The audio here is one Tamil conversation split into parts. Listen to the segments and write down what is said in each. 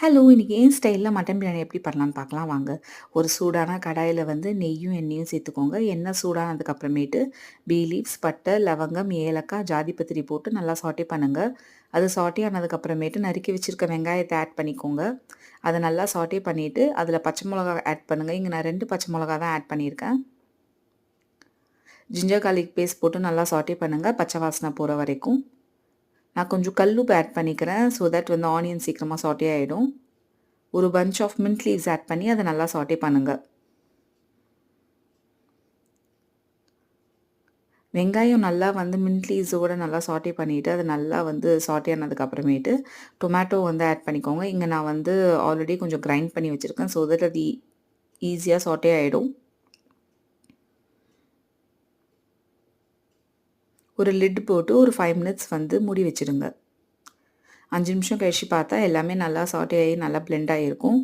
ஹலோ! இன்னைக்கு என் ஸ்டைல்ல மட்டன் பிரியாணி எப்படி பண்ணலான்னு பார்க்கலாம் வாங்க. ஒரு சூடான கடாயில வந்து நெய்யும், எண்ணெயும் சேர்த்துக்கோங்க. எண்ணெய் சூடானதுக்கு அப்புறமேட்டு பே லீவ்ஸ், பட்டை, லவங்கம், ஏலக்காய், ஜாதிபத்திரி போட்டு நல்லா சாட்டே பண்ணுங்க. அது சாட்டே ஆனதுக்கு அப்புறமேட்டு நறுக்கி வச்சிருக்க வெங்காயத்த ஆட் பண்ணிக்கோங்க. அத நல்லா சாட்டே பண்ணிட்டு, அதில பச்சை மிளகா ஆட் பண்ணுங்க. இங்க நான் 2 பச்சை மிளகா தான் ஆட் பண்ணியிருக்கேன். ஜிஞ்சர் கார்லிக் பேஸ்ட் போட்டு நல்லா சாட்டே பண்ணுங்க. பச்சை வாசனை போற வரைக்கும். நான் கொஞ்சம் கல் உப்பு ஆட் பண்ணிக்கிறேன். ஸோ தட் வந்து ஆனியன் சீக்கிரமா சாட்டே ஆயிடும். ஒரு punch of mint leaves add பண்ணி அத நல்லா சாட்டே பண்ணுங்க. வெங்காயம் நல்லா வந்து மின்ட் லீவ்ஸோட நல்லா சாட்டே பண்ணிட்டு, அது நல்லா வந்து சாட்டே ஆனதுக்கு அப்புறமேட்டு டொமேட்டோ வந்து ஆட் பண்ணிக்கோங்க. இங்க நான் வந்து ஆல்ரெடி கொஞ்சம் கிரைண்ட் பண்ணி வச்சிருக்கேன். ஸோ தட் அது ஈஸியா சாட்டே ஆயிடும். ஒரு லிட் போட்டு ஒரு 5 மினிட்ஸ் வந்து மூடி வச்சிடுங்க. 5 நிமிஷம் கழிச்சு பார்த்தா எல்லாமே நல்லா சாட்டே ஆகி நல்லா பிளெண்ட் ஆகியிருக்கும்.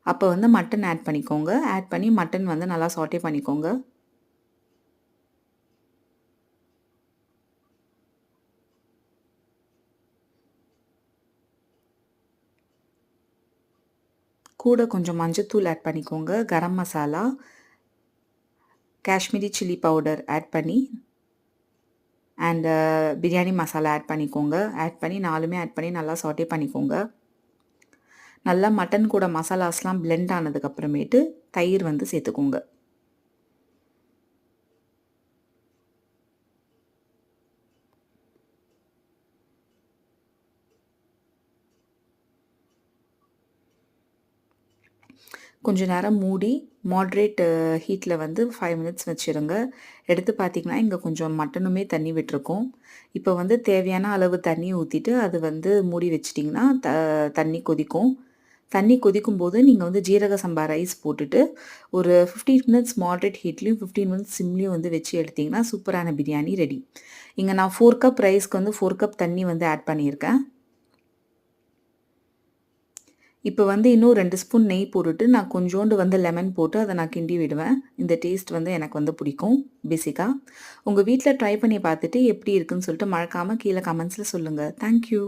அப்போ வந்து மட்டன் ஆட் பண்ணிக்கோங்க. ஆட் பண்ணி மட்டன் வந்து நல்லா சாட்டே பண்ணிக்கோங்க. கூட கொஞ்சம் மஞ்சத்தூள் ஆட் பண்ணிக்கோங்க. Garam masala, Kashmiri chilli powder add பண்ணி அண்ட் பிரியாணி மசாலா ஆட் பண்ணிக்கோங்க. ஆட் பண்ணி 4மே ஆட் பண்ணி நல்லா சாட்டே பண்ணிக்கோங்க. நல்லா மட்டன் கூட மசாலாஸ்லாம் பிளெண்ட் ஆனதுக்கு அப்புறமேட்டு தயிர் வந்து சேர்த்துக்கோங்க. கொஞ்ச நேரம் மூடி மாட்ரேட் ஹீட்ல வந்து 5 மினிட்ஸ் வச்சுருங்க. எடுத்து பார்த்தீங்கன்னா, இங்க கொஞ்சம் மட்டனுமே தண்ணி விட்டுருக்கும். இப்போ வந்து தேவையான அளவு தண்ணி ஊத்திட்டு, அது வந்து மூடி வச்சுட்டிங்கன்னா, தண்ணி கொதிக்கும். தண்ணி கொதிக்கும்போது நீங்க வந்து ஜீரக சம்பா ரைஸ் போட்டுட்டு, ஒரு 15 மினிட்ஸ் மாட்ரேட் ஹீட்லயும், 15 மினிட்ஸ் சிம்லயும் வந்து வச்சு எடுத்தீங்கன்னா, சூப்பரான பிரியாணி ரெடி. இங்க நான் 4 கப் ரைஸ்க்கு வந்து 4 கப் தண்ணி வந்து ஆட் பண்ணியிருக்கேன். இப்போ வந்து இன்னும் 2 ஸ்பூன் நெய் போட்டுட்டு, நான் கொஞ்சோண்டு வந்து லெமன் போட்டு அத நான் கிண்டி விடுவேன். இந்த டேஸ்ட் வந்து எனக்கு வந்து பிடிக்கும் பேசிக்கா. உங்க வீட்ல ட்ரை பண்ணி பார்த்துட்டு எப்படி இருக்குன்னு சொல்லிட்டு மறக்காம கீழ கமெண்ட்ஸ்ல சொல்லுங்க. Thank you.